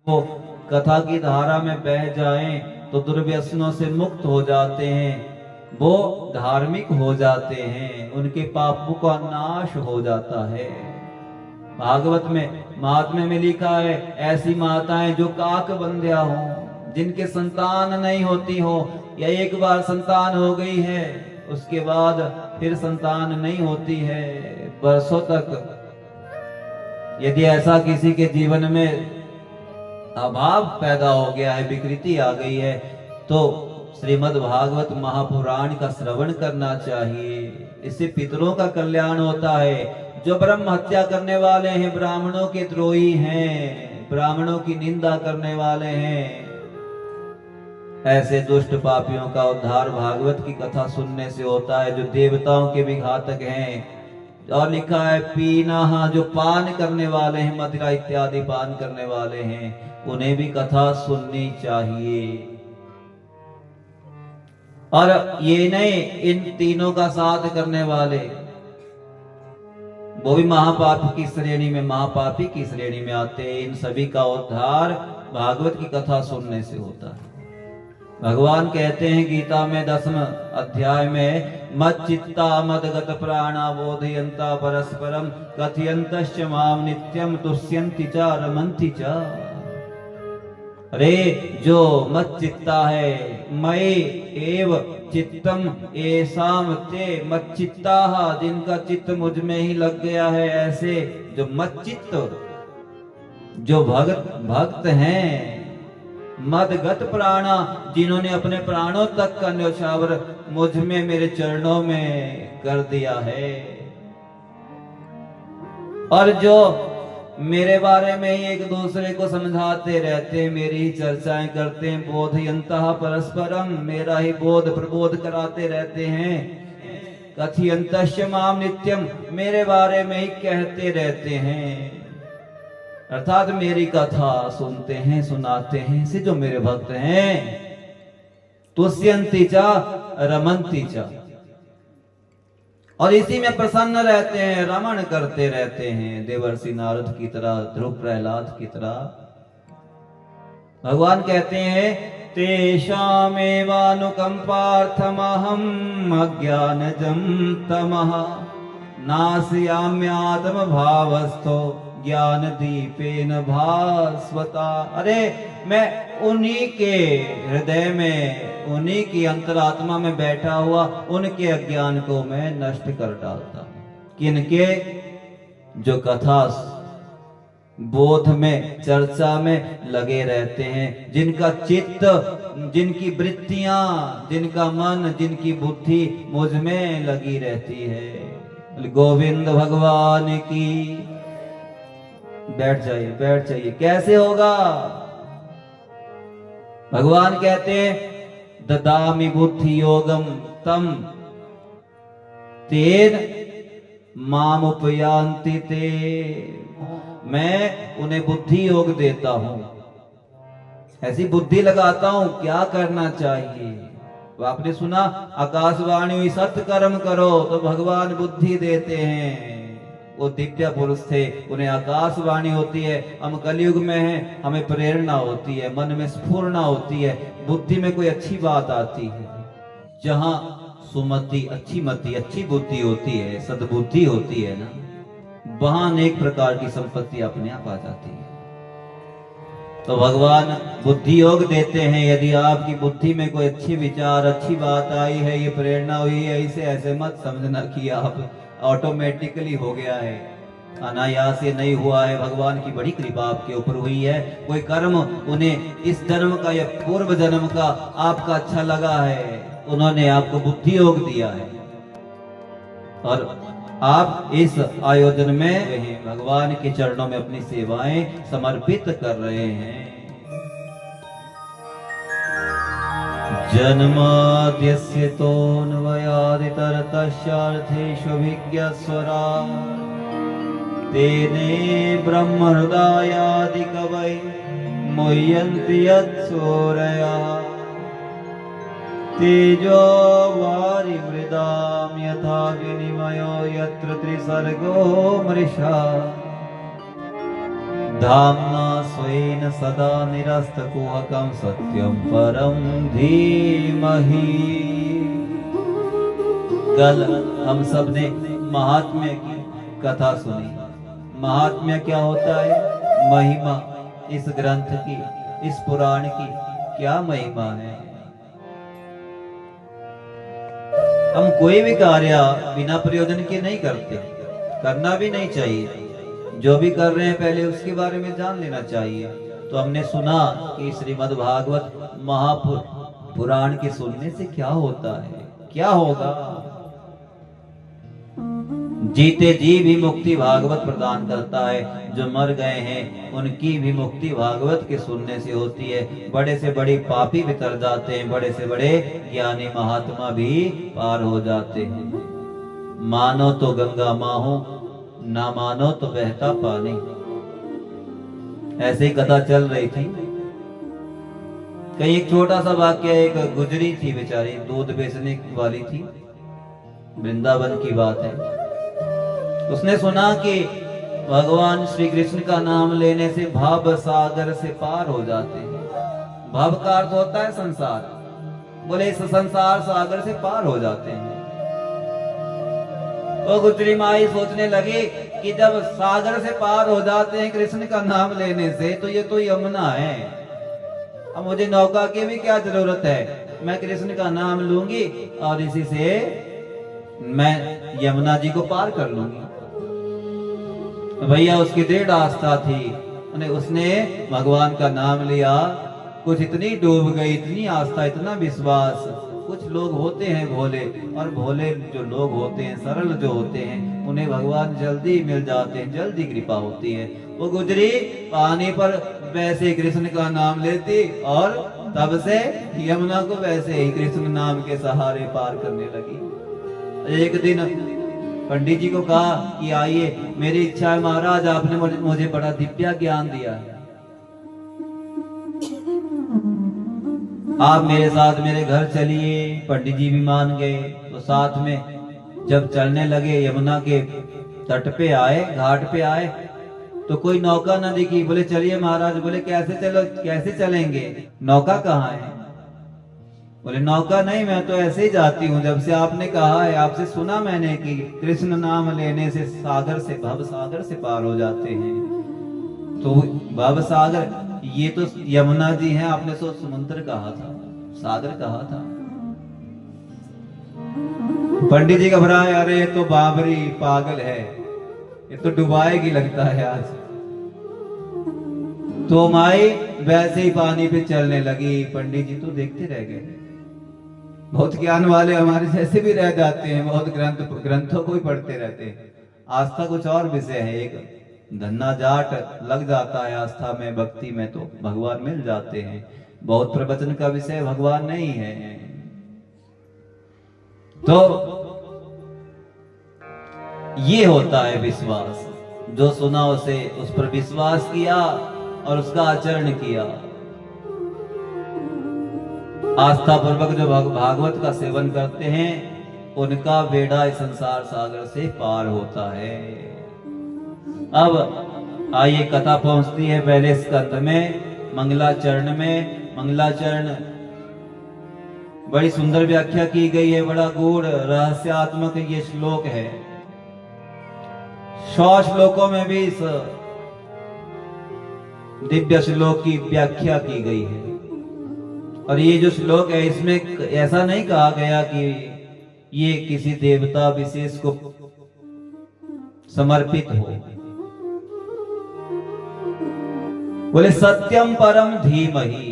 वो कथा की धारा में बह जाएं तो दुर्व्यसनों से मुक्त हो जाते हैं, वो धार्मिक हो जाते हैं, उनके पापों का नाश हो जाता है। भागवत में महात्म्य में लिखा है, ऐसी माताएं जो काक बंध्या हो, जिनके संतान नहीं होती हो, या एक बार संतान हो गई है उसके बाद फिर संतान नहीं होती है बरसों तक। यदि ऐसा किसी के जीवन में अभाव पैदा हो गया है, विकृति आ गई है, तो श्रीमद् भागवत महापुराण का श्रवण करना चाहिए। इससे पितरों का कल्याण होता है। जो ब्रह्म हत्या करने वाले हैं, ब्राह्मणों के द्रोही हैं, ब्राह्मणों की निंदा करने वाले हैं, ऐसे दुष्ट पापियों का उद्धार भागवत की कथा सुनने से होता है। जो देवताओं के भी घातक हैं, और लिखा है पीना, जो पान करने वाले हैं, मदिरा इत्यादि पान करने वाले हैं, उन्हें भी कथा सुननी चाहिए। और ये नहीं, इन तीनों का साथ करने वाले वो भी महापाप की श्रेणी में, महापापी की श्रेणी में आते हैं। इन सभी का उद्धार भागवत की कथा सुनने से होता है। भगवान कहते हैं गीता में 10वें अध्याय में, मच्चित्ता मदगत प्राणा बोधयन्ता परस्परम कथयन्तश्च माम नित्यम तुष्यन्ति च रमन्ति च। अरे जो मच्चित्ता है, मयि एव चित्तम एसाम ते मच्चित्ताः, जिनका चित्त मुझ में ही लग गया है, ऐसे जो मच्चित्त, जो भक्त हैं, मदगत प्राणा, जिन्होंने अपने प्राणों तक का न्यौछावर मुझ में, मेरे चरणों में कर दिया है, और जो मेरे बारे में ही एक दूसरे को समझाते रहते हैं, मेरी ही चर्चाएं करते हैं, बोधयन्तः परस्परम, मेरा ही बोध प्रबोध कराते रहते हैं, कथयन्तश्च माम नित्यम, मेरे बारे में ही कहते रहते हैं, अर्थात मेरी कथा सुनते हैं, सुनाते हैं, इसे जो मेरे भक्त हैं, तुष्यन्ति च रमन्ति च, और इसी में प्रसन्न रहते हैं, रमण करते रहते हैं, देवर्षि नारद की तरह, ध्रुव प्रहलाद की तरह। भगवान कहते हैं, तेषामेवानुकंपार्थमहं अज्ञानजं तमः नाशयाम्यात्म भावस्थो ज्ञान दीपेन भास्वता। अरे मैं उन्हीं के हृदय में, उन्हीं की अंतरात्मा में बैठा हुआ उनके अज्ञान को मैं नष्ट कर डालता हूं। किनके? जो कथा बोध में, चर्चा में लगे रहते हैं, जिनका चित्त, जिनकी वृत्तियां, जिनका मन, जिनकी बुद्धि मुझ में लगी रहती है। गोविंद भगवान की। बैठ जाइए, बैठ जाइए। कैसे होगा? भगवान कहते हैं, ददामि बुद्धि योगम तम तेन माम उपयांति ते। मैं उन्हें बुद्धि योग देता हूं, ऐसी बुद्धि लगाता हूं क्या करना चाहिए। तो आपने सुना, आकाशवाणी हुई सत्य कर्म करो, तो भगवान बुद्धि देते हैं। वो दिव्य पुरुष थे, उन्हें आकाशवाणी होती है। हम कलयुग में हैं, हमें प्रेरणा होती है, मन में स्फुरना होती है, बुद्धि में कोई अच्छी बात आती है। जहां सुमति, अच्छी मति, अच्छी बुद्धि होती है, सद्बुद्धि होती है ना, वहां अनेक प्रकार की संपत्ति अपने आप आ जाती है। तो भगवान बुद्धि योग देते हैं। यदि आपकी बुद्धि में कोई अच्छी विचार, अच्छी बात आई है, ये प्रेरणा हुई है, इसे ऐसे मत समझना कि आप ऑटोमेटिकली हो गया है, अनायास से नहीं हुआ है। भगवान की बड़ी कृपा आपके ऊपर हुई है। कोई कर्म उन्हें इस जन्म का या पूर्व जन्म का आपका अच्छा लगा है, उन्होंने आपको बुद्धि योग दिया है, और आप इस आयोजन में भगवान के चरणों में अपनी सेवाएं समर्पित कर रहे हैं। जन्माद्यस्य तोऽन्वयादितरतश्चार्थेष्वभिज्ञस्वरा तेने ब्रह्म हृदयादि कवये मुह्यन्ति यत्सूरयः तेजो वारिमृदां यथा विनिमयो यत्र त्रिसर्गो मृषा धाम्ना स्वेन सदा निरस्तकुहकं सत्यं परम धीमहि। कल हम सब ने महात्म्य की कथा सुनी। महात्म्य क्या होता है? महिमा। इस ग्रंथ की, इस पुराण की क्या महिमा है। हम कोई भी कार्य बिना प्रयोजन के नहीं करते, करना भी नहीं चाहिए। जो भी कर रहे हैं पहले उसके बारे में जान लेना चाहिए। तो हमने सुना कि श्रीमद् भागवत महापुराण के सुनने से क्या होता है, क्या होगा। जीते जी भी मुक्ति भागवत प्रदान करता है। जो मर गए हैं उनकी भी मुक्ति भागवत के सुनने से होती है। बड़े से बड़े पापी भी तर जाते हैं, बड़े से बड़े ज्ञानी महात्मा भी पार हो जाते हैं। मानो तो गंगा माहो, ना मानो तो बहता पानी। ऐसे ही कथा चल रही थी। कहीं एक छोटा सा वाक्य, एक गुजरी थी बेचारी, दूध बेचने वाली थी, वृंदावन की बात है। उसने सुना कि भगवान श्री कृष्ण का नाम लेने से भव सागर से पार हो जाते हैं। भव का अर्थ होता है संसार। बोले इस संसार सागर से पार हो जाते हैं। तो गुजरी माई सोचने लगी कि जब सागर से पार हो जाते हैं कृष्ण का नाम लेने से, तो ये तो यमुना है। अब मुझे नौका की भी क्या जरूरत है। मैं कृष्ण का नाम लूंगी और इसी से मैं यमुना जी को पार कर लूंगी। भैया उसकी दृढ़ आस्था थी। उसने भगवान का नाम लिया। कुछ इतनी डूब गई, इतनी आस्था, इतना विश्वास। कुछ लोग होते हैं भोले, और भोले जो लोग होते हैं, सरल जो होते हैं, उन्हें भगवान जल्दी मिल जाते हैं, जल्दी कृपा होती है। वो गुजरी पानी पर वैसे कृष्ण का नाम लेती और तब से यमुना को वैसे ही कृष्ण नाम के सहारे पार करने लगी। एक दिन पंडित जी को कहा कि आइए, मेरी इच्छा है महाराज, आपने मुझे बड़ा दिव्य ज्ञान दिया है, आप मेरे साथ मेरे घर चलिए। पंडित जी भी मान गए। तो साथ में जब चलने लगे, यमुना के तट पे आए, घाट पे आए, तो कोई नौका ना दिखी। बोले चलिए महाराज। बोले कैसे चलेंगे, नौका कहाँ है। बोले नौका नहीं, मैं तो ऐसे ही जाती हूँ। जब से आपने कहा है, आपसे सुना मैंने कि कृष्ण नाम लेने से सागर से, भव सागर से पार हो जाते हैं। तो भव सागर, ये तो यमुना जी हैं, आपने तो समुद्र कहा था, सागर कहा था। पंडित जी घबराए, अरे ये तो बाबरी पागल है, ये तो डुबाएगी लगता है आज। तो माई वैसे ही पानी पे चलने लगी। पंडित जी तो देखते रह गए। बहुत ज्ञान वाले हमारे जैसे भी रह जाते हैं, बहुत ग्रंथों को ही पढ़ते रहते हैं। आस्था कुछ और विषय है। एक धन्ना जाट लग जाता है आस्था में, भक्ति में, तो भगवान मिल जाते हैं। बहुत प्रवचन का विषय भगवान नहीं है। तो ये होता है विश्वास। जो सुना उसे, उस पर विश्वास किया और उसका आचरण किया। आस्था पूर्वक जो भागवत का सेवन करते हैं, उनका बेड़ा इस संसार सागर से पार होता है। अब आइए, कथा पहुंचती है पहले स्कंद में, मंगलाचरण में। मंगलाचरण बड़ी सुंदर व्याख्या की गई है, बड़ा गूढ़ रहस्यात्मक ये श्लोक है। 100 श्लोकों में भी इस दिव्य श्लोक की व्याख्या की गई है। और ये जो श्लोक है, इसमें ऐसा नहीं कहा गया कि ये किसी देवता विशेष को समर्पित हो। बोले सत्यम परम धीमहि।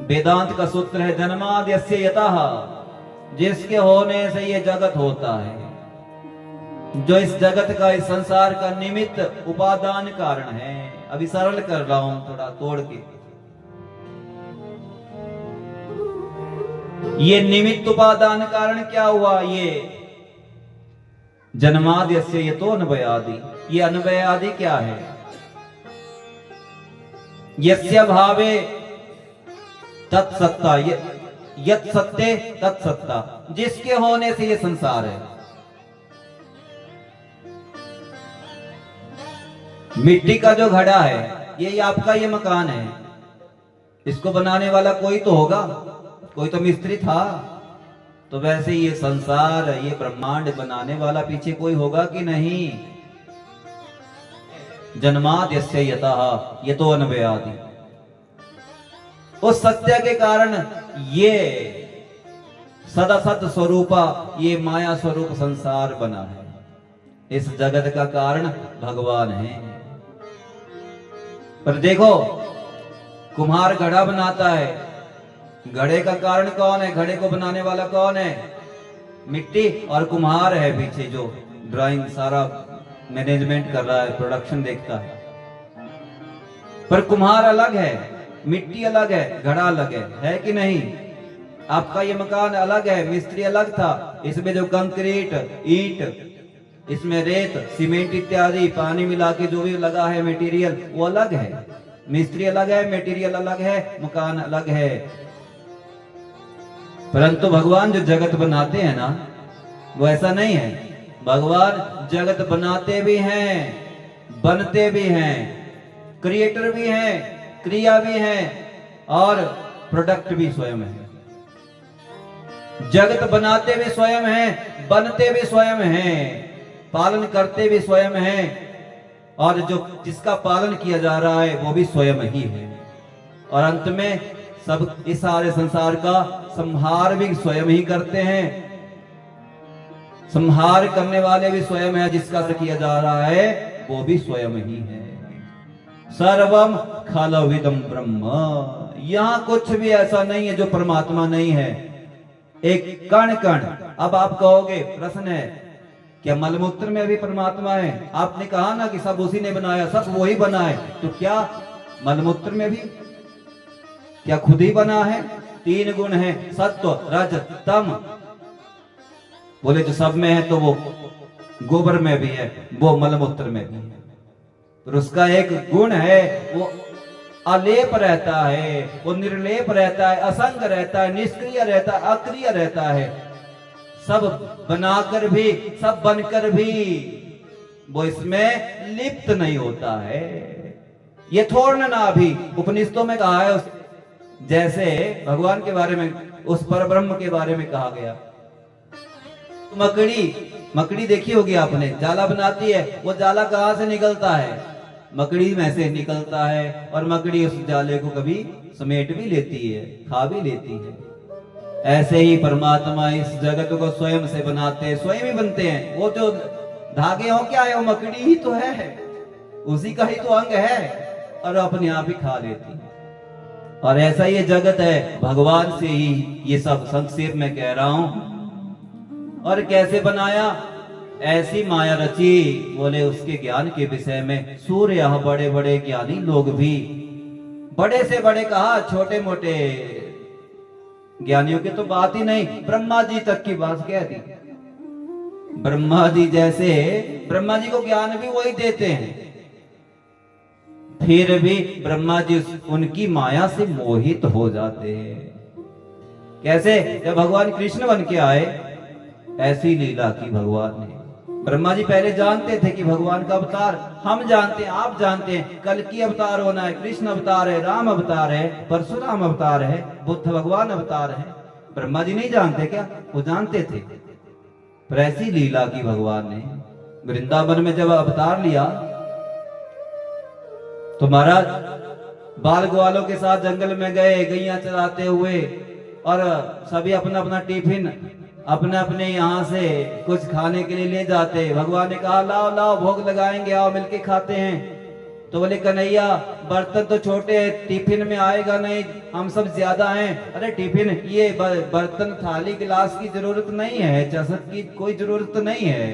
वेदांत का सूत्र है, जन्माद्यस्य यतः, जिसके होने से ये जगत होता है, जो इस जगत का, इस संसार का निमित्त उपादान कारण है। अभी सरल कर रहा हूं, थोड़ा तोड़ के। ये निमित्त उपादान कारण क्या हुआ? ये जन्माद्यस्य यतो अन्वयादि। ये अन्वयादि क्या है? यस्य भावे तत्सत्ता, यत् सत्ते तत्सत्ता, जिसके होने से ये संसार है। मिट्टी का जो घड़ा है, ये आपका ये मकान है, इसको बनाने वाला कोई तो होगा, कोई तो मिस्त्री था। तो वैसे ये संसार, ये ब्रह्मांड बनाने वाला पीछे कोई होगा कि नहीं? जन्माद् यस्य यतः यतो अन्वयादि। उस सत्य के कारण ये सदासत स्वरूपा, ये माया स्वरूप संसार बना है। इस जगत का कारण भगवान है। पर देखो, कुम्हार घड़ा बनाता है, घड़े का कारण कौन है? घड़े को बनाने वाला कौन है? मिट्टी, और कुम्हार है पीछे जो ड्राइंग सारा मैनेजमेंट कर रहा है, प्रोडक्शन देखता है। पर कुम्हार अलग है, मिट्टी अलग है, घड़ा अलग है कि नहीं? आपका ये मकान अलग है, मिस्त्री अलग था। इसमें जो कंक्रीट, ईंट, इसमें रेत, सीमेंट इत्यादि पानी मिला के जो भी लगा है मटेरियल, वो अलग है। मिस्त्री अलग है, मटेरियल अलग है, मकान अलग है। परंतु भगवान जो जगत बनाते हैं ना, वो ऐसा नहीं है। भगवान जगत बनाते भी हैं, बनते भी हैं, क्रिएटर भी हैं, क्रिया भी हैं, और प्रोडक्ट भी स्वयं है। जगत बनाते भी स्वयं हैं, बनते भी स्वयं हैं, पालन करते भी स्वयं हैं, और जो जिसका पालन किया जा रहा है वो भी स्वयं ही है। और अंत में सब इस सारे संसार का संहार भी स्वयं ही करते हैं। संहार करने वाले भी स्वयं है, जिसका किया जा रहा है वो भी स्वयं ही है। सर्वम खलविदम ब्रह्म। यहां कुछ भी ऐसा नहीं है जो परमात्मा नहीं है। एक कण कण। अब आप कहोगे, प्रश्न है, क्या मलमूत्र में भी परमात्मा है? आपने कहा ना कि सब उसी ने बनाया, सब वही बना है, तो क्या मलमूत्र में भी क्या खुद ही बना है? 3 गुण है, सत्व, रज, तम। बोले जो सब में है तो वो गोबर में भी है, वो मलमूत्र में भी है। तो उसका एक गुण है, वो अलेप रहता है, वो निर्लेप रहता है, असंग रहता है, निष्क्रिय रहता है, अक्रिय रहता है। सब बनाकर भी, सब बनकर भी वो इसमें लिप्त नहीं होता है। ये थोड़ना ना अभी उपनिषदों में कहा है, जैसे भगवान के बारे में, उस परब्रह्म के बारे में कहा गया। मकड़ी देखी होगी आपने, जाला बनाती है, वो जाला कहां से निकलता है? मकड़ी में से निकलता है, और मकड़ी उस जाले को कभी समेट भी लेती है, खा भी लेती है। ऐसे ही परमात्मा इस जगत को स्वयं से बनाते हैं, स्वयं ही बनते हैं। वो जो धागे हो क्या है, वो मकड़ी ही तो है, उसी का ही तो अंग है, और अपने आप ही खा लेती है। और ऐसा ये जगत है, भगवान से ही ये सब संक्षेप में कह रहा हूं। और कैसे बनाया? ऐसी माया रची, बोले उसके ज्ञान के विषय में सूर्य, बड़े बड़े ज्ञानी लोग भी, बड़े से बड़े कहा, छोटे मोटे ज्ञानियों की तो बात ही नहीं, ब्रह्मा जी तक की बात कह दी। ब्रह्मा जी जैसे, ब्रह्मा जी को ज्ञान भी वही देते हैं, फिर भी ब्रह्मा जी उनकी माया से मोहित हो जाते हैं। कैसे? जब भगवान कृष्ण बन के आए, ऐसी लीला की भगवान ने। ब्रह्मा जी पहले जानते थे कि भगवान का अवतार, हम जानते हैं, आप जानते हैं, कल की अवतार होना है, कृष्ण अवतार है, राम अवतार है, परशुराम अवतार है, बुद्ध भगवान अवतार है। ब्रह्मा जी नहीं जानते क्या? वो जानते थे। पर ऐसी लीला की भगवान ने। वृंदावन में जब अवतार लिया तो महाराज बाल ग्वालों के साथ जंगल में गए, गैया चराते हुए, और सभी अपना अपना टिफिन अपने अपने यहाँ से कुछ खाने के लिए ले जाते। भगवान ने कहा, लाओ लाओ भोग लगाएंगे, आओ मिलके खाते हैं। तो बोले, कन्हैया बर्तन तो छोटे हैं, टिफिन में आएगा नहीं, हम सब ज्यादा हैं। अरे टिफिन, ये बर्तन, थाली, गिलास की जरूरत नहीं है, चषक की कोई जरूरत नहीं है।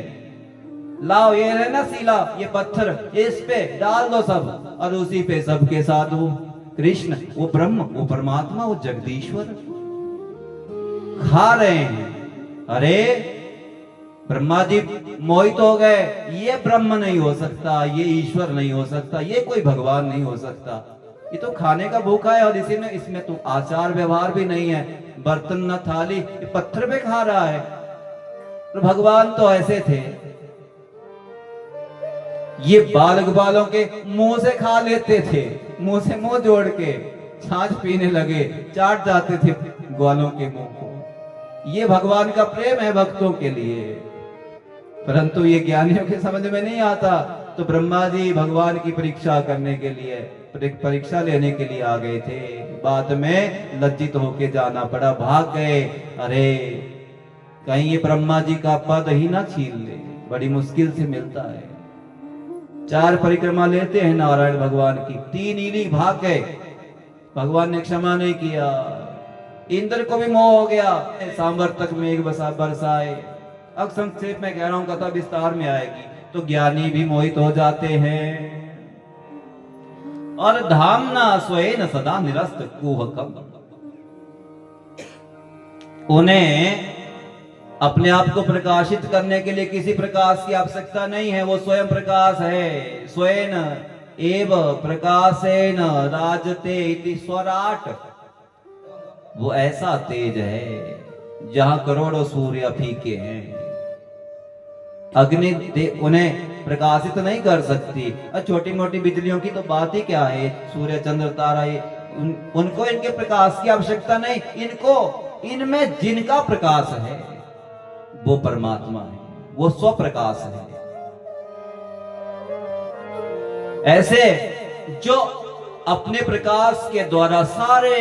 लाओ, ये है ना सीला, ये पत्थर, ये इस पे डाल दो सब, और उसी पे सबके साथ वो कृष्ण, वो ब्रह्म, वो परमात्मा, वो जगदीश्वर खा रहे हैं। अरे ब्रह्मा जी मोहित हो गए, ये ब्रह्म नहीं हो सकता, ये ईश्वर नहीं हो सकता, ये कोई भगवान नहीं हो सकता। ये तो खाने का भूखा है, और इसी में इसमें तो आचार व्यवहार भी नहीं है, बर्तन न थाली, ये पत्थर पे खा रहा है। तो भगवान तो ऐसे थे। ये बालक बालों के मुंह से खा लेते थे, मुंह से मुंह जोड़ के छाछ पीने लगे, चाट जाते थे ग्वालों के मुंह को। ये भगवान का प्रेम है भक्तों के लिए, परंतु ये ज्ञानियों के समझ में नहीं आता। तो ब्रह्मा जी भगवान की परीक्षा करने के लिए, परीक्षा लेने के लिए आ गए थे। बाद में लज्जित होके जाना पड़ा, भाग गए। अरे कहीं ये ब्रह्मा जी का पद ही ना छीन ले, बड़ी मुश्किल से मिलता है। 4 परिक्रमा लेते हैं नारायण भगवान की, 3 इली भाग गए, भगवान ने क्षमा नहीं किया। इंद्र को भी मोह हो गया, सांबर तक मेघ बरसाए। अब संक्षेप में कह रहा हूं, कथा विस्तार में आएगी। तो ज्ञानी भी मोहित हो जाते हैं। और धामना स्वयं सदा निरस्त कुहकम, उन्हें अपने आप को प्रकाशित करने के लिए किसी प्रकाश की आवश्यकता नहीं है, वो स्वयं प्रकाश है। स्वयं एव प्रकाशेन राजते इति स्वराट, वो ऐसा तेज है जहां करोड़ों सूर्य फीके हैं। अग्नि उन्हें प्रकाशित नहीं कर सकती। और छोटी मोटी बिजलियों की तो बात ही क्या है, सूर्य चंद्र तारा, उनको इनके प्रकाश की आवश्यकता नहीं। इनको, इनमें जिनका प्रकाश है वो परमात्मा है, वो स्वप्रकाश है। ऐसे जो अपने प्रकाश के द्वारा सारे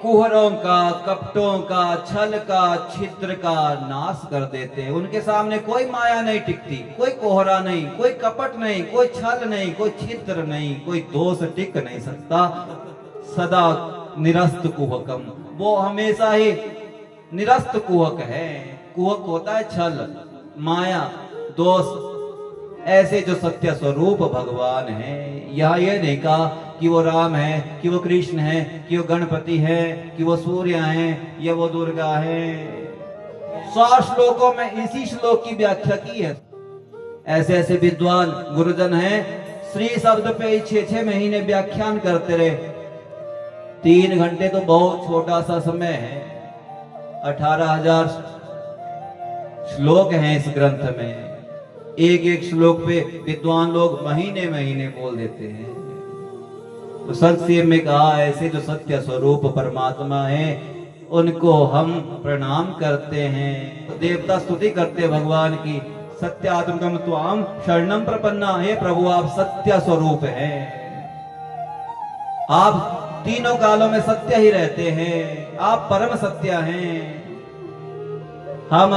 कुहरों का, कपटों का, छल का, छिद्र का नाश कर देते हैं। उनके सामने कोई माया नहीं टिकती, कोई कोहरा नहीं, कोई कपट नहीं, कोई छल नहीं, कोई छिद्र नहीं, कोई दोष टिक नहीं सकता। सदा निरस्त कुहकम, वो हमेशा ही निरस्त कुहक है। कुहक होता है छल, माया, दोष। ऐसे जो सत्य स्वरूप भगवान है, यह ये नहीं कहा कि वो राम है, कि वो कृष्ण है, कि वो गणपति है, कि वो सूर्य है, या वो दुर्गा है। 100 श्लोकों में इसी श्लोक की व्याख्या की है। ऐसे ऐसे विद्वान गुरुजन हैं, श्री शब्द पे 6-6 महीने व्याख्यान करते रहे। 3 घंटे तो बहुत छोटा सा समय है। 18,000 श्लोक हैं इस ग्रंथ में। एक एक श्लोक पे विद्वान लोग महीने महीने बोल देते हैं। तो संक्षेप में कहा, ऐसे जो सत्य स्वरूप परमात्मा है उनको हम प्रणाम करते हैं। तो देवता स्तुति करते हैं भगवान की। सत्यात्मकम त्वाम शरणम प्रपन्ना, हे प्रभु आप सत्य स्वरूप हैं, आप तीनों कालों में सत्य ही रहते हैं, आप परम सत्य हैं। हम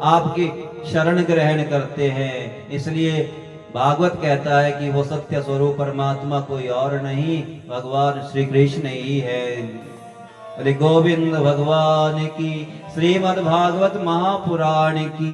आपकी शरण ग्रहण करते हैं। इसलिए भागवत कहता है कि वो सत्य स्वरूप परमात्मा कोई और नहीं, भगवान श्री कृष्ण ही है। अरे गोविंद भगवान की, श्रीमद् भागवत महापुराण की।